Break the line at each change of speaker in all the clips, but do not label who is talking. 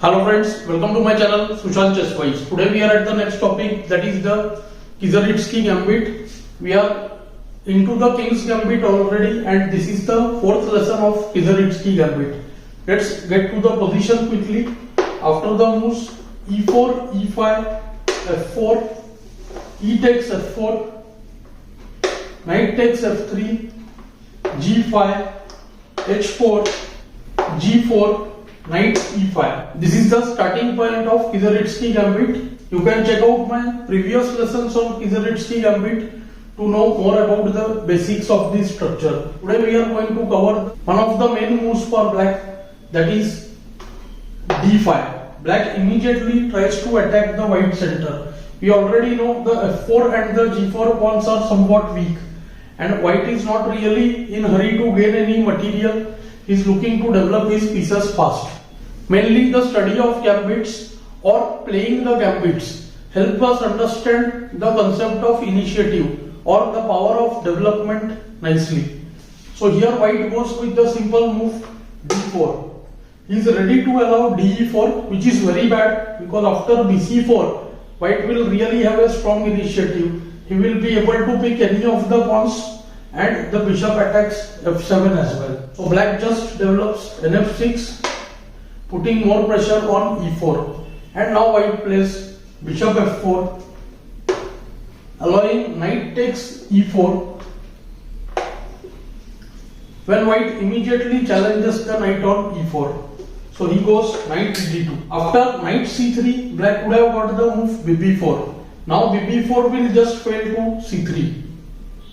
Hello friends, welcome to my channel Sushant Chess Wise. Today we are at the next topic, that is the Kieseritzky Gambit. We are into the King's Gambit already and this is the fourth lesson of Kieseritzky Gambit. Let's get to the position quickly. After the moves e4, e5, f4, e takes f4, knight takes f3, g5, h4, g4, knight e5. This is the starting point of Kieseritzky Gambit. You can check out my previous lessons on Kieseritzky Gambit to know more about the basics of this structure. Today we are going to cover one of the main moves for black, that is d5. Black immediately tries to attack the white center. We already know the f4 and the g4 pawns are somewhat weak and white is not really in hurry to gain any material. He is looking to develop his pieces fast. Mainly the study of gambits or playing the gambits help us understand the concept of initiative or the power of development nicely. So here white goes with the simple move d4. He is ready to allow de4, which is very bad because after bc4 white will really have a strong initiative. He will be able to pick any of the pawns and the bishop attacks f7 as well. So black just develops nf6, putting more pressure on e4, and now white plays bishop f4, allowing knight takes e4, when white immediately challenges the knight on e4. So he goes knight d2. After knight c3, black would have got the move bb4. Now bb4 will just fail to c3.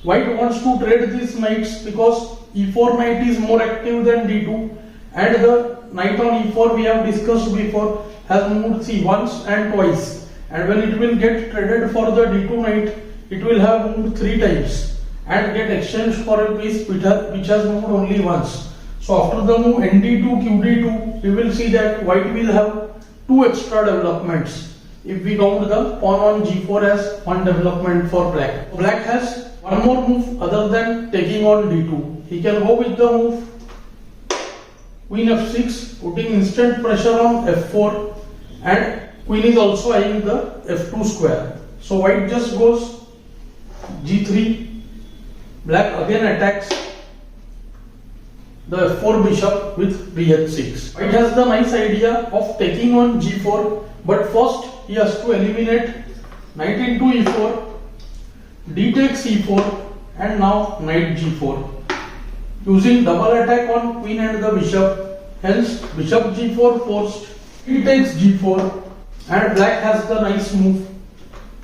White wants to trade these knights because e4 knight is more active than d2 and the knight on e4 we have discussed before has moved c once and twice, and when it will get traded for the d2 knight it will have moved 3 times and get exchanged for a piece which has moved only once. So after the move nd2 qd2 we will see that white will have 2 extra developments if we count the pawn on g4 as one development for black. Black has one more move other than taking on d2. He can go with the move queen f6, putting instant pressure on f4, and queen is also eyeing the f2 square. So white just goes g3, black again attacks the f4 bishop with bh6. White has the nice idea of taking on g4, but first he has to eliminate knight into e4, d takes e4, and now knight g4, using double attack on queen and the bishop. Hence bishop g4 forced, e takes g4, and black has the nice move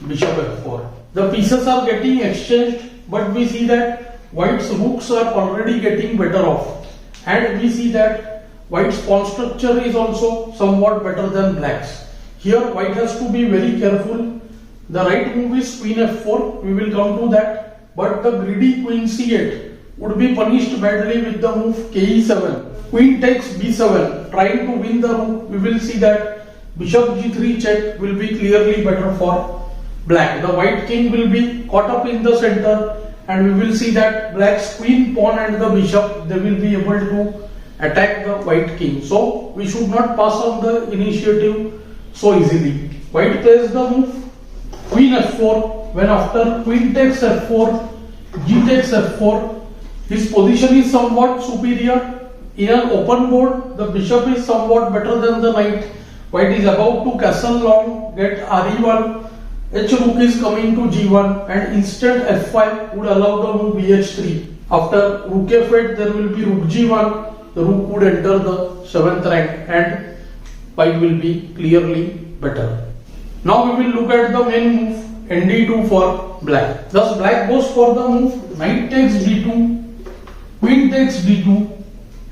bishop f4. The pieces are getting exchanged, but we see that white's rooks are already getting better off, and we see that white's pawn structure is also somewhat better than black's. Here white has to be very careful. The right move is queen f4, we will come to that, but the greedy queen c8 would be punished badly with the move ke7. Queen takes b7, trying to win the rook. We will see that bishop g3 check will be clearly better for black. The white king will be caught up in the center, and we will see that black's queen, pawn and the bishop, they will be able to attack the white king. So we should not pass on the initiative so easily. White plays the move queen f4, when after queen takes f4, g takes f4, his position is somewhat superior. In an open board, the bishop is somewhat better than the knight. White is about to castle long, get re1, h rook is coming to g1, and instant f5 would allow the move bh3. After rook f8, there will be rook g1, the rook would enter the 7th rank and white will be clearly better. Now we will look at the main move nd2 for black. Thus black goes for the move knight takes d2, queen takes d2,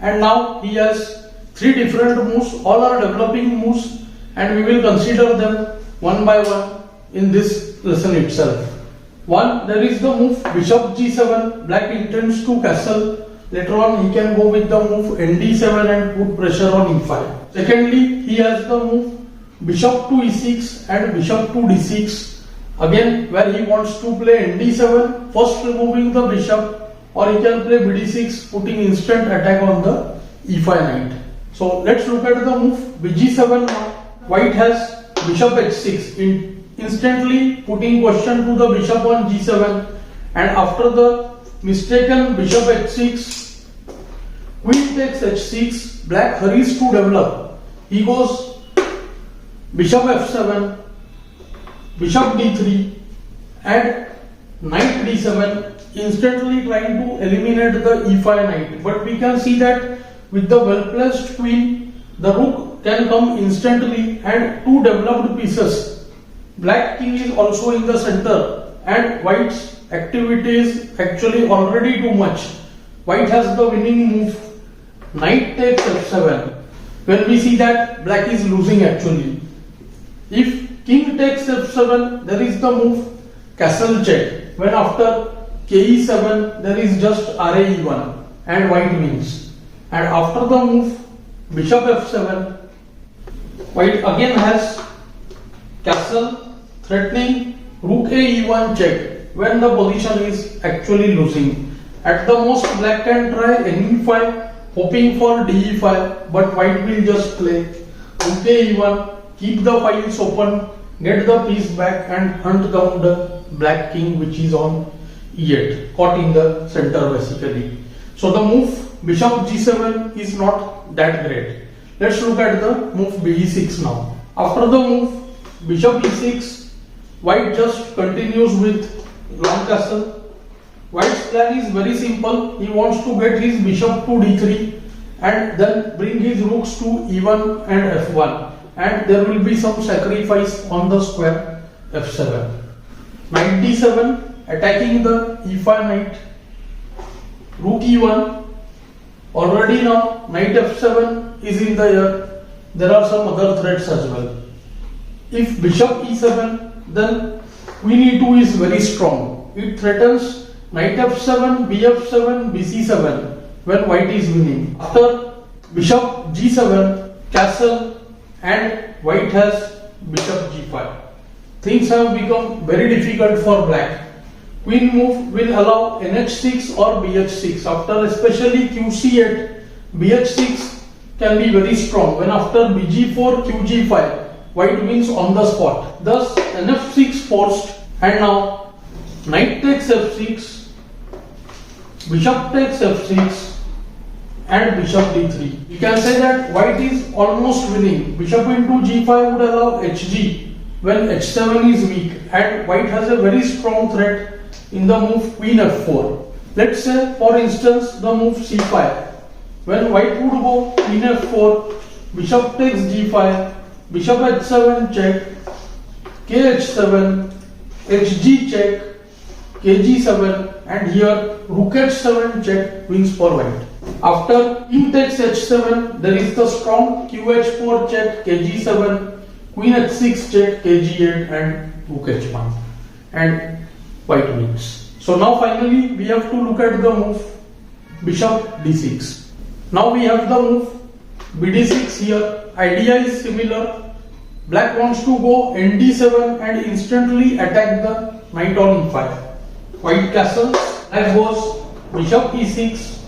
and now he has 3 different moves. All are developing moves and we will consider them one by one in this lesson itself. One, there is the move bishop g7. Black intends to castle. Later on he can go with the move nd7 and put pressure on e5. Secondly, he has the move bishop to e6 and bishop to d6, again where he wants to play nd7, first removing the bishop, or he can play bd6, putting instant attack on the e5 knight. So let's look at the move bg7 now. White has bishop h6, instantly putting question to the bishop on g7, and after the mistaken bishop h6, queen takes h6, black hurries to develop. He goes bishop f7, bishop d3 and knight d7, instantly trying to eliminate the e5 knight. But we can see that with the well placed queen, the rook can come instantly and two developed pieces. Black king is also in the center and white's activity is actually already too much. White has the winning move, knight takes f7. When we see that black is losing actually. If king takes f7, there is the move castle check. When after ke7, there is just ra1 and white wins. And after the move bishop f7, white again has castle threatening rook a e1 check when the position is actually losing. At the most, black can try ne5 hoping for de5, but white will just play rook a e1, keep the files open, get the piece back and hunt down the black king which is on e8, caught in the center basically. So the move bishop g7 is not that great. Let's look at the move be6 now. After the move bishop e6, white just continues with long castle. White's plan is very simple. He wants to get his bishop to d3 and then bring his rooks to e1 and f1, and there will be some sacrifice on the square f7. Knight d7 attacking the e5 knight, rook e1. Already now knight f7 is in the air. There are some other threats as well. If bishop e7, then queen e2 is very strong. It threatens knight f7, bf7, bc7 when white is winning. After bishop g7, castle, and white has bishop g5. Things have become very difficult for black. Queen move will allow nh6 or bh6. After especially qc8, bh6 can be very strong. When after bg4, qg5, white wins on the spot. Thus nf6 forced, and now knight takes f6, bishop takes f6 and bishop d3. You can say that white is almost winning. Bishop into g5 would allow hg when h7 is weak, and white has a very strong threat in the move queen f4. Let's say for instance the move c5. When white would go queen f4, bishop takes g5, bishop h7 check, kh7, hg check, kg7, and here rook h7 check wins for white. After king takes h7, there is the strong qh4 check, kg7, queen h6 check, kg8 and rook h1, and white wins. So now finally we have to look at the move bishop d6. Now we have the move bd6 here. Idea is similar. Black wants to go nd7 and instantly attack the knight on e5. White castles, black goes bishop e6,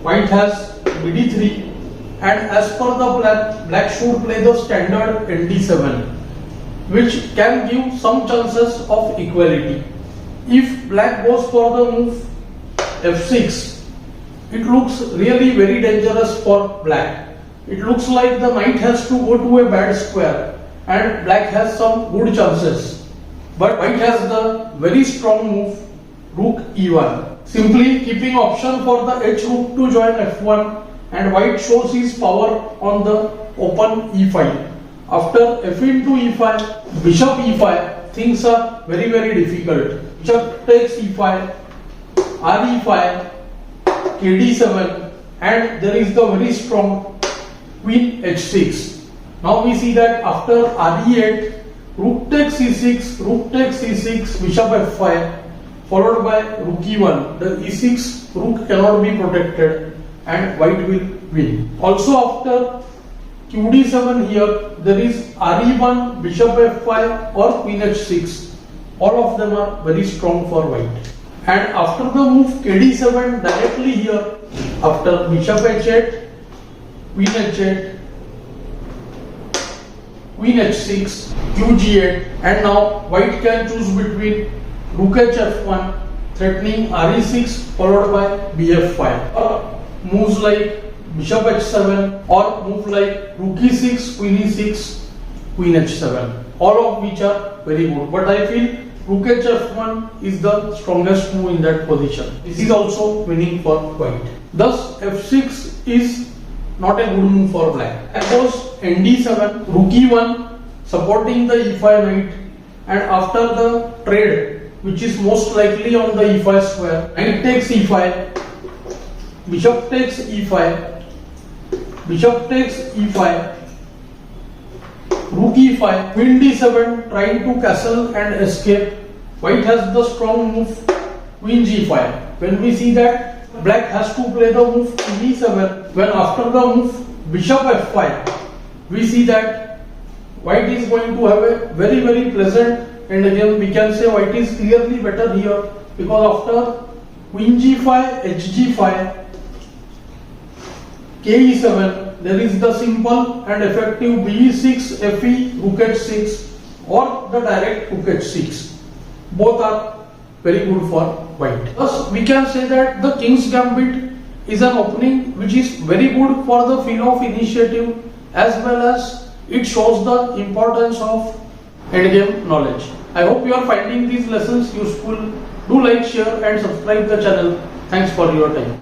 white has bd3, and as per the plan, black should play the standard nd7, which can give some chances of equality. If black goes for the move f6, it looks really very dangerous for black. It looks like the knight has to go to a bad square and black has some good chances. But white has the very strong move rook e1, simply keeping option for the h rook to join f1, and white shows his power on the open e5. After f into e5, bishop e5, things are very difficult. Bishop takes e5, re5, kd7, and there is the very strong queen h6. Now we see that after re8, rook takes e6, rook takes e6, bishop f5, followed by rook e1. The e6 rook cannot be protected and white will win. Also after qd7 here, there is re1, bishop f5 or queen h6. All of them are very strong for white. And after the move kd7 directly here, after bishop h8, queen h8, queen h6, qg8, and now white can choose between rook hf1 threatening re6 followed by bf5, or moves like bishop h7, or move like rook e6, queen e6, queen h7, all of which are very good, but I feel rook hf1 is the strongest move in that position. This is also winning for white. Thus f6 is not a good move for black. I goes nd7, rook e1 supporting the e5 knight, and after the trade, which is most likely on the e5 square, knight takes e5, bishop takes e5, bishop takes e5, rook e5, queen d7 trying to castle and escape. White has the strong move queen g5. When we see that, black has to play the move queen e7. When after the move bishop f5, we see that white is going to have a very pleasant, and again we can say white is clearly better here, because after queen g5, hg5, ke7, there is the simple and effective be6, fe, rook h6, or the direct rook h6. Both are very good for white. Thus, we can say that the King's Gambit is an opening which is very good for the feel of initiative, as well as it shows the importance of endgame knowledge. I hope you are finding these lessons useful. Do like, share and subscribe the channel. Thanks for your time.